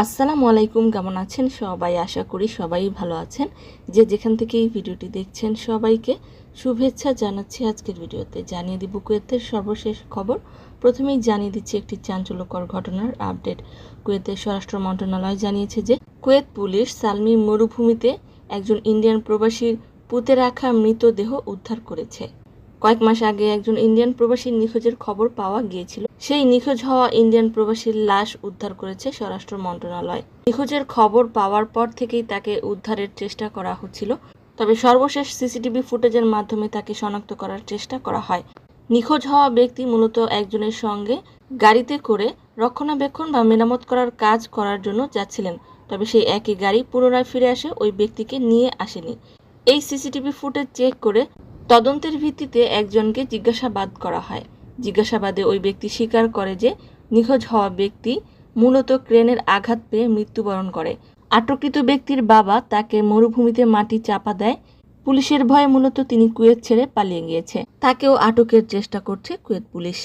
আসসালামু আলাইকুম, কেমন আছেন সবাই? আশা করি সবাই ভালো আছেন। যে যেখান থেকে এই ভিডিওটি দেখছেন সবাইকে শুভেচ্ছা জানাচ্ছি। আজকের ভিডিওতে জানিয়ে দিব কুয়েতের সর্বশেষ খবর। প্রথমেই জানিয়ে দিচ্ছি একটি চাঞ্চল্যকর ঘটনার আপডেট। কুয়েতের স্বরাষ্ট্র মন্ত্রণালয় জানিয়েছে যে কুয়েত পুলিশ সালমি মরুভূমিতে একজন ইন্ডিয়ান প্রবাসীর পুঁতে রাখা মৃতদেহ উদ্ধার করেছে। কয়েক মাস আগে একজন ইন্ডিয়ান প্রবাসীর নিখোঁজের খবর পাওয়া গিয়েছিল। সেই নিখোঁজ হওয়া ইন্ডিয়ান প্রবাসীর লাশ উদ্ধার করেছে স্বরাষ্ট্র মন্ত্রণালয়। নিখোঁজের খবর পাওয়ার পর থেকেই তাকে উদ্ধারের চেষ্টা করা হচ্ছিল, তবে সর্বশেষ সিসিটিভি ফুটেজের মাধ্যমে তাকে শনাক্ত করার চেষ্টা করা হয়। নিখোঁজ হওয়া ব্যক্তি মূলত একজনের সঙ্গে গাড়িতে করে রক্ষণাবেক্ষণ বা মেরামত করার কাজ করার জন্য যাচ্ছিলেন, তবে সেই একই গাড়ি পুনরায় ফিরে আসে ওই ব্যক্তিকে নিয়ে আসেনি। এই সিসিটিভি ফুটেজ চেক করে তদন্তের ভিত্তিতে একজনকে জিজ্ঞাসাবাদ করা হয়। জিজ্ঞাসাবাদে ওই ব্যক্তি স্বীকার করে যে নিখোঁজ হওয়া ব্যক্তি মূলত ক্রেনের আঘাত পেয়ে মৃত্যুবরণ করে। আটককৃত ব্যক্তির বাবা তাকে মরুভূমিতে মাটি চাপা দেয়। পুলিশের ভয়ে মূলত তিনি কুয়েত ছেড়ে পালিয়ে গিয়েছে। তাকেও আটকের চেষ্টা করছে কুয়েত পুলিশ।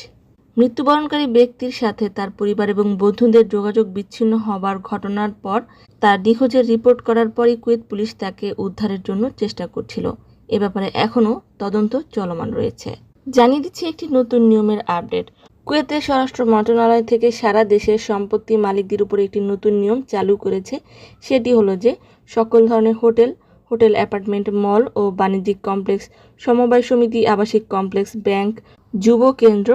মৃত্যুবরণকারী ব্যক্তির সাথে তার পরিবার এবং বন্ধুদের যোগাযোগ বিচ্ছিন্ন হবার ঘটনার পর তার নিখোঁজের রিপোর্ট করার পরই কুয়েত পুলিশ তাকে উদ্ধারের জন্য চেষ্টা করছিল। এ ব্যাপারে এখনও তদন্ত চলমান রয়েছে। জানিয়ে দিচ্ছি একটি নতুন নিয়মের আপডেট। কুয়েতের স্বরাষ্ট্র মন্ত্রণালয় থেকে সারা দেশের সম্পত্তি মালিকদের উপর একটি নতুন নিয়ম চালু করেছে। সেটি হলো যে সকল ধরনের হোটেল, অ্যাপার্টমেন্ট, মল ও বাণিজ্যিক কমপ্লেক্স, সমবায় সমিতি, আবাসিক কমপ্লেক্স, ব্যাংক, যুব কেন্দ্র,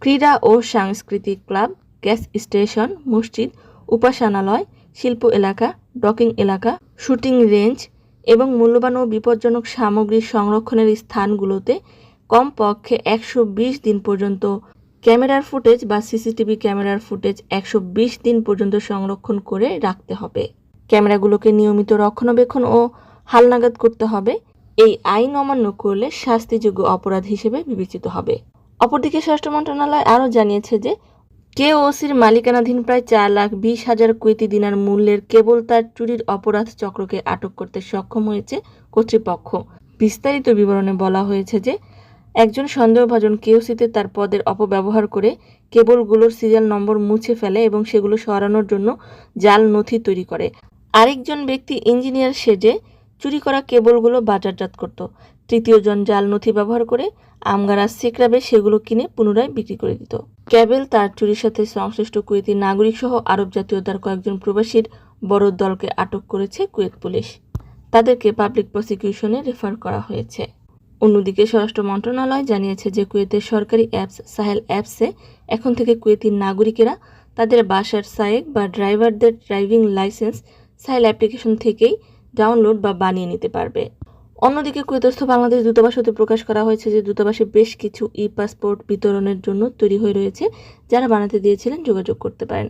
ক্রীড়া ও সাংস্কৃতিক ক্লাব, গ্যাস স্টেশন, মসজিদ, উপাসনালয়, শিল্প এলাকা, ডকিং এলাকা, শুটিং রেঞ্জ এবং মূল্যবান ও বিপজ্জনক সামগ্রী সংরক্ষণের স্থানগুলোতে কমপক্ষে 120 দিন পর্যন্ত ক্যামেরার ফুটেজ বা সিসিটিভি ক্যামেরার ফুটেজ 120 দিন পর্যন্ত সংরক্ষণ করে রাখতে হবে। ক্যামেরাগুলোকে নিয়মিত রক্ষণাবেক্ষণ ও হালনাগাদ করতে হবে। এই আইন অমান্য করলে শাস্তিযোগ্য অপরাধ হিসেবে বিবেচিত হবে। অপরদিকে স্বরাষ্ট্র মন্ত্রণালয় আরও জানিয়েছে যে কেওসির মালিকানাধীন প্রায় 4,20,000 কুয়েতি দিনার মূল্যের কেবল তার চুরির অপরাধ চক্রকে আটক করতে সক্ষম হয়েছে কর্তৃপক্ষ। বিস্তারিত বিবরণে বলা হয়েছে যে একজন সন্দেহভাজন কেওসিতে তার পদের অপব্যবহার করে কেবলগুলোর সিরিয়াল নম্বর মুছে ফেলে এবং সেগুলো সরানোর জন্য জাল নথি তৈরি করে। আরেকজন ব্যক্তি ইঞ্জিনিয়ার সেজে চুরি করা কেবলগুলো বাজারজাত করত। তৃতীয়জন জাল নথি ব্যবহার করে আমগারা সেক্রাবে সেগুলো কিনে পুনরায় বিক্রি করে দিত। ক্যাবেল তার চুরির সাথে সংশ্লিষ্ট কুয়েতি নাগরিক সহ আরব জাতীয়তার কয়েকজন প্রবাসীর বড় দলকে আটক করেছে কুয়েত পুলিশ। তাদেরকে পাবলিক প্রসিকিউশনে রেফার করা হয়েছে। অন্যদিকে স্বরাষ্ট্র মন্ত্রণালয় জানিয়েছে যে কুয়েতের সরকারি অ্যাপস সাহেল অ্যাপসে এখন থেকে কুয়েতি নাগরিকেরা তাদের বাসার সায়েক বা ড্রাইভারদের ড্রাইভিং লাইসেন্স সাহেল অ্যাপ্লিকেশন থেকেই ডাউনলোড বা বানিয়ে নিতে পারবে। অন্যদিকে কুয়েতস্থ বাংলাদেশ দূতাবাস হতে প্রকাশ করা হয়েছে যে দূতাবাসে বেশ কিছু পাসপোর্ট বিতরণের জন্য তৈরি হয়ে রয়েছে। যারা বানাতে দিয়েছিলেন যোগাযোগ করতে পারেন।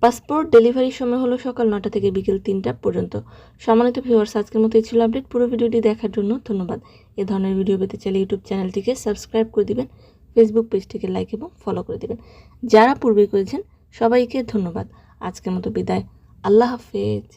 পাসপোর্ট ডেলিভারির সময় হলো সকাল 9টা থেকে বিকেল 3টা পর্যন্ত। সম্মানিত ভিউয়ার্স, আজকের মতো এই ছিল আপডেট। পুরো ভিডিওটি দেখার জন্য ধন্যবাদ। এ ধরনের ভিডিও পেতে চাইলে ইউটিউব চ্যানেলটিকে সাবস্ক্রাইব করে দিবেন, ফেসবুক পেজটিকে লাইক এবং ফলো করে দিবেন। যারা পূর্বে করেছেন সবাইকে ধন্যবাদ। আজকের মতো বিদায়। আল্লাহ হাফেজ।